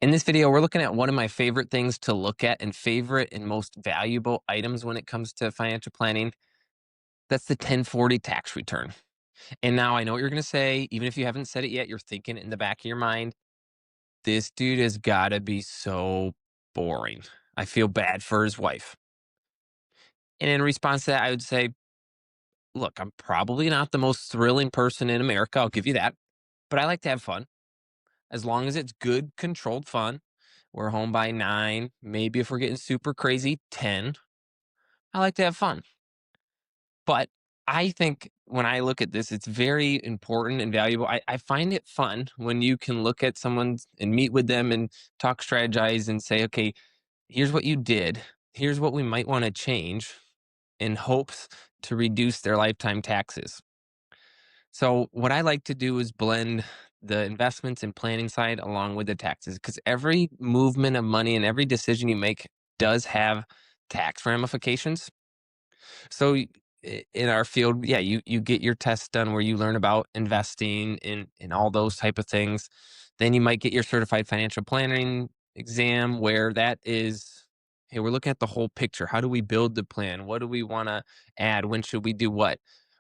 In this video, we're looking at one of my favorite things to look at and favorite and most valuable items when it comes to financial planning. That's the 1040 tax return. And now I know what you're going to say. Even if you haven't said it yet, you're thinking it in the back of your mind. This dude has got to be so boring. I feel bad for his wife. And in response to that, I would say, look, I'm probably not the most thrilling person in America. I'll give you that. But I like to have fun as long as it's good, controlled fun. We're home by 9. Maybe if we're getting super crazy, 10. I like to have fun. But I think when I look at this, it's very important and valuable. I find it fun when you can look at someone and meet with them and talk, strategize, and say, okay, here's what you did. Here's what we might want to change in hopes to reduce their lifetime taxes. So, what I like to do is blend the investments and planning side along with the taxes because every movement of money and every decision you make does have tax ramifications. So in our field, yeah, you get your tests done where you learn about investing in all those type of things. Then you might get your certified financial planning exam where that is, hey, we're looking at the whole picture. How do we build the plan? What do we want to add? When should we do what?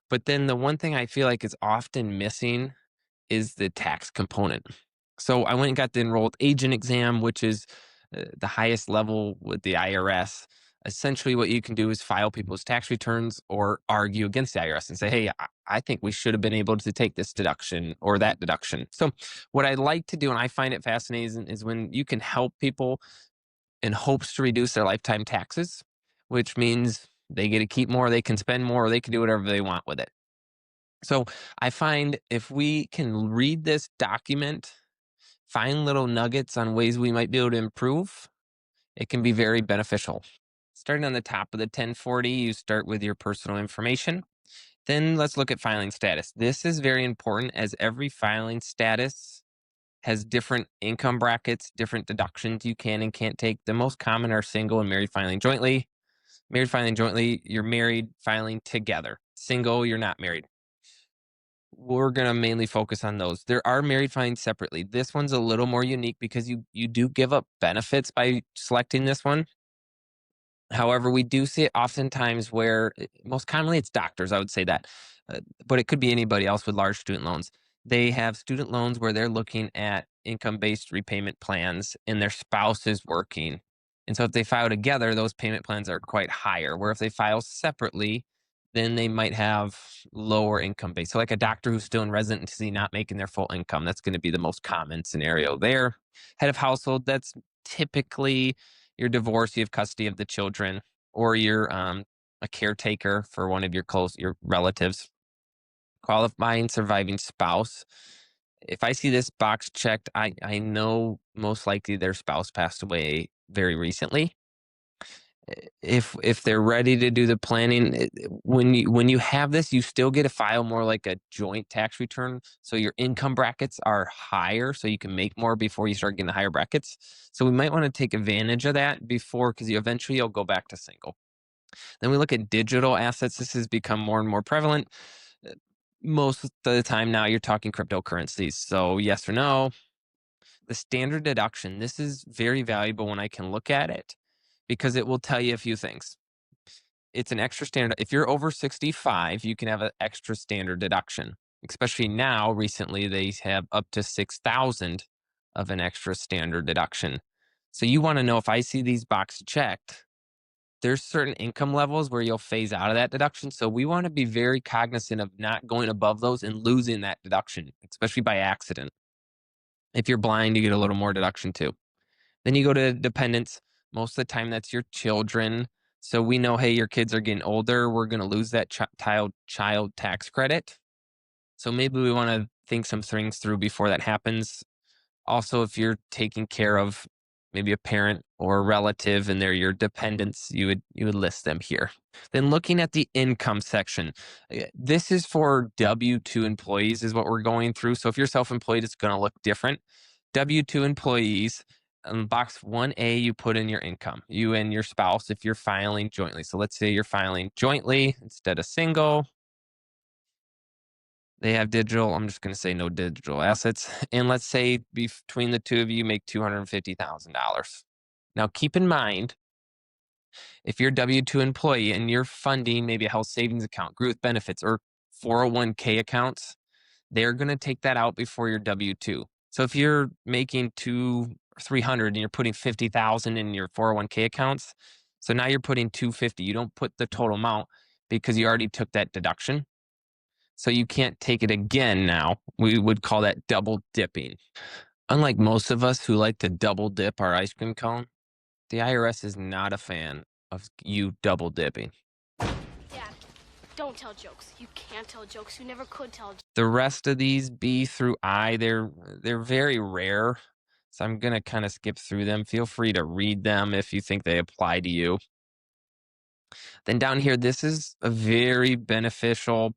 But then the one thing I feel like is often missing is the tax component. So I went and got the enrolled agent exam, which is the highest level with the IRS. Essentially, what you can do is file people's tax returns or argue against the IRS and say, hey, I think we should have been able to take this deduction or that deduction. So, what I like to do, and I find it fascinating, is when you can help people in hopes to reduce their lifetime taxes, which means they get to keep more, they can spend more, or they can do whatever they want with it. So I find if we can read this document, find little nuggets on ways we might be able to improve, it can be very beneficial. Starting on the top of the 1040, you start with your personal information. Then let's look at filing status. This is very important as every filing status has different income brackets, different deductions you can and can't take. The most common are single and married filing jointly. Married filing jointly, you're married filing together. Single, you're not married. We're gonna mainly focus on those. There are married filing separately. This one's a little more unique because you do give up benefits by selecting this one. However, we do see it oftentimes where most commonly it's doctors, I would say that, but it could be anybody else with large student loans. They have student loans where they're looking at income-based repayment plans and their spouse is working. And so if they file together, those payment plans are quite higher. Where if they file separately, then they might have lower income base. So like a doctor who's still in residency, not making their full income, that's going to be the most common scenario there. Head of household, that's typically you're divorced, you have custody of the children, or you're a caretaker for one of your relatives. Qualifying surviving spouse. If I see this box checked, I know most likely their spouse passed away very recently. If they're ready to do the planning, when you have this, you still get to file more like a joint tax return. So your income brackets are higher, so you can make more before you start getting the higher brackets. So we might want to take advantage of that before, because you eventually you'll go back to single. Then we look at digital assets. This has become more and more prevalent. Uh, Most of the time now, you're talking cryptocurrencies. So yes or no, the standard deduction. This is very valuable when I can look at it because it will tell you a few things. It's an extra standard. If you're over 65, you can have an extra standard deduction. Especially now, recently, they have up to 6,000 of an extra standard deduction. So you want to know if I see these boxes checked, there's certain income levels where you'll phase out of that deduction. So we want to be very cognizant of not going above those and losing that deduction, especially by accident. If you're blind, you get a little more deduction too. Then you go to dependents. Most of the time, that's your children. So we know, hey, your kids are getting older. We're going to lose that child tax credit. So maybe we want to think some things through before that happens. Also, if you're taking care of maybe a parent or a relative and they're your dependents, you would list them here. Then looking at the income section, this is for W-2 employees is what we're going through. So if you're self-employed, it's going to look different. W-2 employees, box 1A, you put in your income, you and your spouse if you're filing jointly. So let's say you're filing jointly instead of single. They have digital. I'm just going to say no digital assets. And let's say between the two of you make $250,000. Now, keep in mind, if you're a W 2 employee and you're funding maybe a health savings account, group benefits, or 401k accounts, they're going to take that out before your W 2. So if you're making 300 and you're putting 50,000 in your 401k accounts, so now you're putting 250. You don't put the total amount because you already took that deduction. So you can't take it again now. We would call that double dipping. Unlike most of us who like to double dip our ice cream cone, the IRS is not a fan of you double dipping. Dad, don't tell jokes. You can't tell jokes. You never could tell. The rest of these B through I, they're very rare. So I'm going to kind of skip through them. Feel free to read them if you think they apply to you. Then down here, this is a very beneficial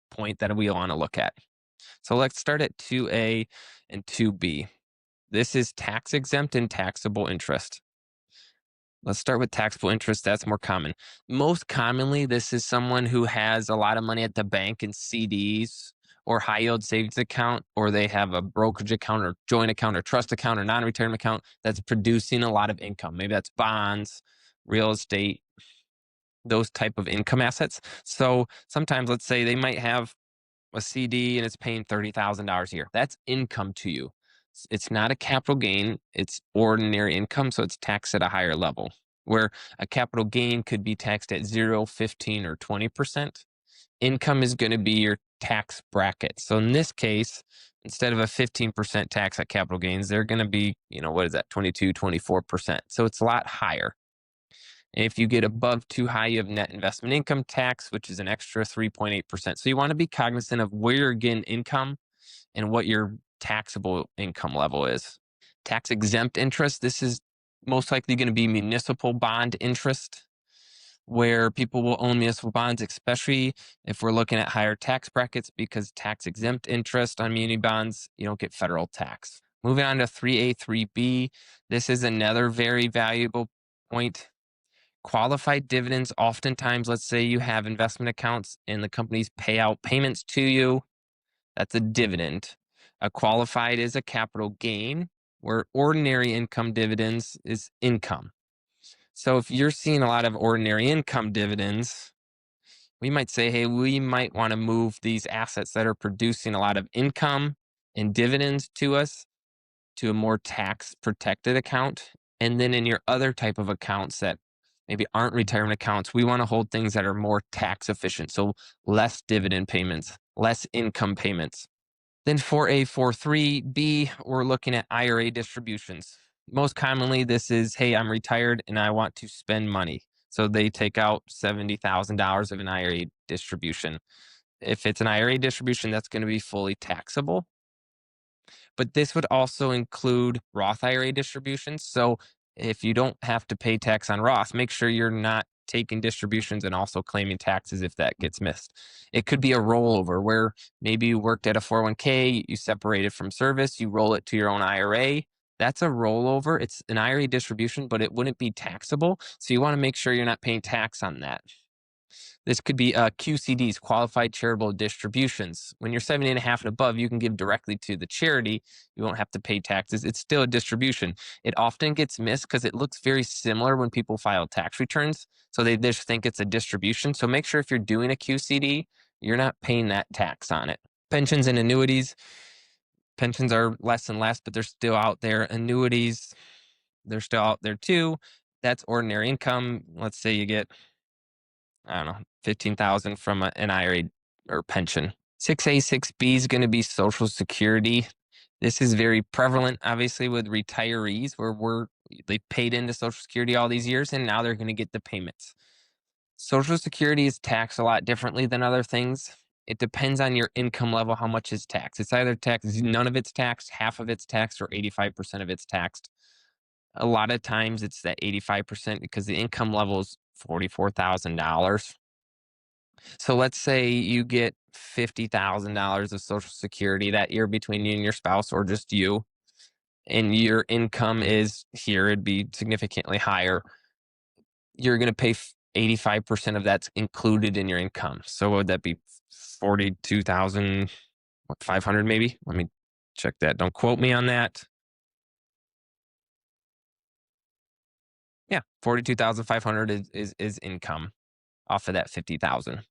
point that we want to look at. So let's start at 2A and 2B. This is tax exempt and taxable interest. Let's start with taxable interest. That's more common. Most commonly, this is someone who has a lot of money at the bank in CDs or high yield savings account, or they have a brokerage account or joint account or trust account or non-retirement account that's producing a lot of income. Maybe that's bonds, real estate, those type of income assets. So sometimes, let's say they might have a CD and it's paying $30,000 a year. That's income to you. It's not a capital gain, it's ordinary income, so it's taxed at a higher level. Where a capital gain could be taxed at 0, 15, or 20%. Income is going to be your tax bracket. So in this case, instead of a 15% tax at capital gains, they're going to be, what is that, 22, 24%. So it's a lot higher. And if you get above too high, you have net investment income tax, which is an extra 3.8%. So you want to be cognizant of where you're getting income and what your taxable income level is. Tax exempt interest, this is most likely going to be municipal bond interest, where people will own municipal bonds, especially if we're looking at higher tax brackets, because tax exempt interest on muni bonds, you don't get federal tax. Moving on to 3A, 3B, this is another very valuable point. Qualified dividends, oftentimes, let's say you have investment accounts and the companies pay out payments to you. That's a dividend. A qualified is a capital gain, where ordinary income dividends is income. So if you're seeing a lot of ordinary income dividends, we might say, hey, we might want to move these assets that are producing a lot of income and dividends to us to a more tax protected account. And then in your other type of accounts that maybe aren't retirement accounts, we want to hold things that are more tax efficient. So less dividend payments, less income payments. Then for A, 4.3B, we're looking at IRA distributions. Most commonly, this is, hey, I'm retired and I want to spend money. So they take out $70,000 of an IRA distribution. If it's an IRA distribution, that's going to be fully taxable. But this would also include Roth IRA distributions. So if you don't have to pay tax on Roth, make sure you're not taking distributions and also claiming taxes if that gets missed. It could be a rollover where maybe you worked at a 401k, you separated from service, you roll it to your own IRA. That's a rollover. It's an IRA distribution, but it wouldn't be taxable. So you want to make sure you're not paying tax on that. This could be QCDs, qualified charitable distributions. When you're 70.5 and above, you can give directly to the charity. You won't have to pay taxes. It's still a distribution. It often gets missed because it looks very similar when people file tax returns. So they just think it's a distribution. So make sure if you're doing a QCD, you're not paying that tax on it. Pensions and annuities. Pensions are less and less, but they're still out there. Annuities, they're still out there too. That's ordinary income. Let's say you get, I don't know, 15,000 from an IRA or pension. 6A, 6B is going to be Social Security. This is very prevalent, obviously, with retirees where they paid into Social Security all these years and now they're going to get the payments. Social Security is taxed a lot differently than other things. It depends on your income level, how much is taxed. It's either taxed, none of it's taxed, half of it's taxed, or 85% of it's taxed. A lot of times it's that 85% because the income level is $44,000. So let's say you get $50,000 of Social Security that year between you and your spouse, or just you, and your income is here, it'd be significantly higher. You're going to pay 85% of that's included in your income. So would that be 42,000? what, 500 maybe? Let me check that. Don't quote me on that. Yeah, 42,500 is income off of that 50,000.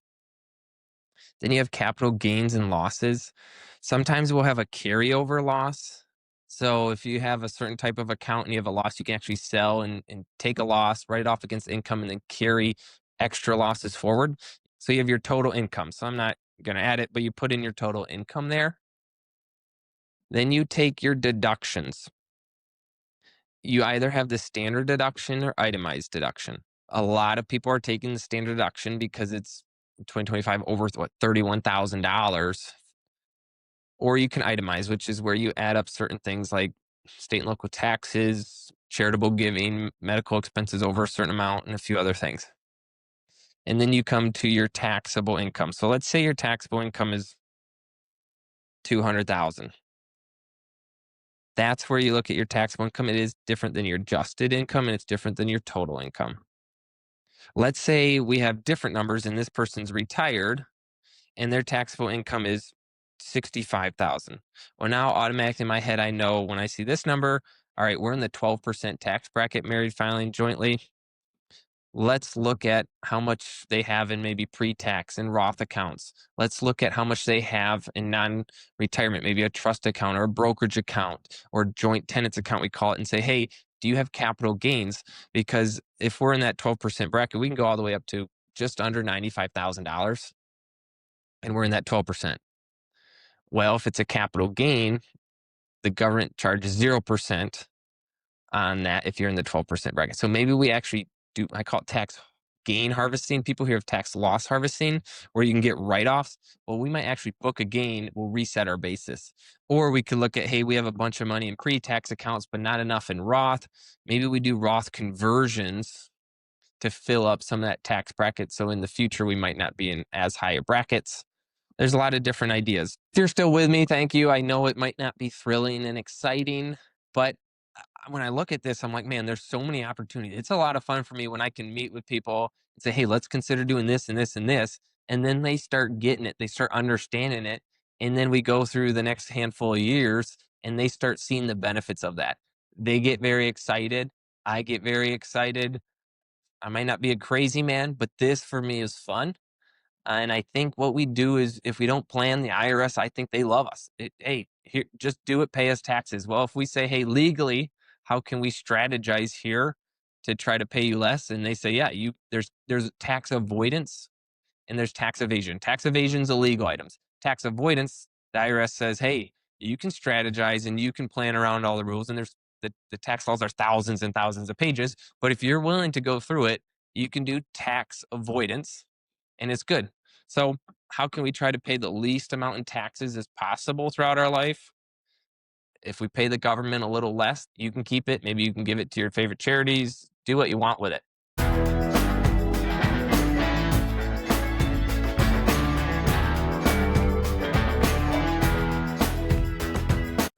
Then you have capital gains and losses. Sometimes we'll have a carryover loss. So if you have a certain type of account and you have a loss, you can actually sell and take a loss, write it off against income, and then carry extra losses forward. So you have your total income. So I'm not going to add it, but you put in your total income there. Then you take your deductions. You either have the standard deduction or itemized deduction. A lot of people are taking the standard deduction because it's 2025 over what, $31,000. Or you can itemize, which is where you add up certain things like state and local taxes, charitable giving, medical expenses over a certain amount, and a few other things. And then you come to your taxable income. So let's say your taxable income is 200,000. That's where you look at your taxable income. It is different than your adjusted income and it's different than your total income. Let's say we have different numbers and this person's retired and their taxable income is 65,000. Well, now automatically in my head, I know when I see this number, all right, we're in the 12% tax bracket, married filing jointly. Let's look at how much they have in maybe pre-tax and Roth accounts. Let's look at how much they have in non-retirement, maybe a trust account or a brokerage account or joint tenants account, we call it, and say, hey, do you have capital gains? Because if we're in that 12% bracket, we can go all the way up to just under $95,000 and we're in that 12%. Well, if it's a capital gain, the government charges 0% on that if you're in the 12% bracket. So maybe we actually do, I call it tax gain harvesting. People here have tax loss harvesting where you can get write-offs. Well, we might actually book a gain, we'll reset our basis. Or we could look at, hey, we have a bunch of money in pre-tax accounts, but not enough in Roth. Maybe we do Roth conversions to fill up some of that tax bracket. So in the future, we might not be in as high brackets. There's a lot of different ideas. If you're still with me, thank you. I know it might not be thrilling and exciting, but when I look at this, I'm like, man, there's so many opportunities. It's a lot of fun for me when I can meet with people and say, hey, let's consider doing this and this and this. And then they start getting it, they start understanding it. And then we go through the next handful of years and they start seeing the benefits of that. They get very excited. I get very excited. I might not be a crazy man, but this for me is fun. And I think what we do is if we don't plan the IRS, I think they love us. Hey, here, just do it, pay us taxes. Well, if we say, hey, legally, how can we strategize here to try to pay you less? And they say, yeah, there's tax avoidance and there's tax evasion. Tax evasion's illegal items. Tax avoidance, the IRS says, hey, you can strategize and you can plan around all the rules. And there's the tax laws are thousands and thousands of pages. But if you're willing to go through it, you can do tax avoidance and it's good. So how can we try to pay the least amount in taxes as possible throughout our life? If we pay the government a little less, you can keep it. Maybe you can give it to your favorite charities. Do what you want with it.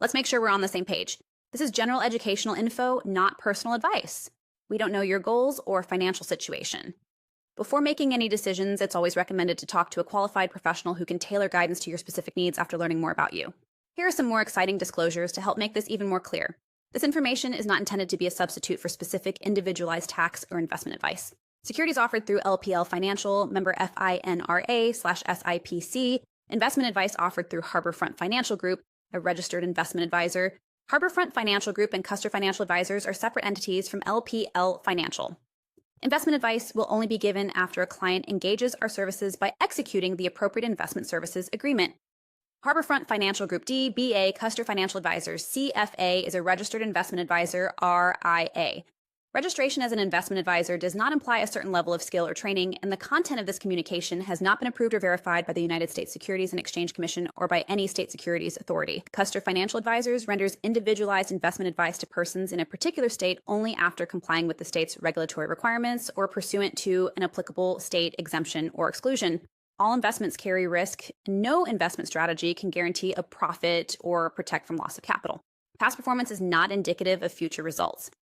Let's make sure we're on the same page. This is general educational info, not personal advice. We don't know your goals or financial situation. Before making any decisions, it's always recommended to talk to a qualified professional who can tailor guidance to your specific needs after learning more about you. Here are some more exciting disclosures to help make this even more clear. This information is not intended to be a substitute for specific individualized tax or investment advice. Securities offered through LPL Financial, member FINRA/SIPC. Investment advice offered through Harborfront Financial Group, a registered investment advisor. Harborfront Financial Group and Custer Financial Advisors are separate entities from LPL Financial. Investment advice will only be given after a client engages our services by executing the appropriate investment services agreement. Harborfront Financial Group DBA Custer Financial Advisors CFA is a registered investment advisor RIA. Registration as an investment advisor does not imply a certain level of skill or training, and the content of this communication has not been approved or verified by the United States Securities and Exchange Commission or by any state securities authority. Custer Financial Advisors renders individualized investment advice to persons in a particular state only after complying with the state's regulatory requirements or pursuant to an applicable state exemption or exclusion. All investments carry risk. No investment strategy can guarantee a profit or protect from loss of capital. Past performance is not indicative of future results.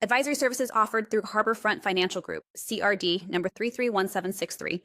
Advisory services offered through Harborfront Financial Group, CRD number 331763,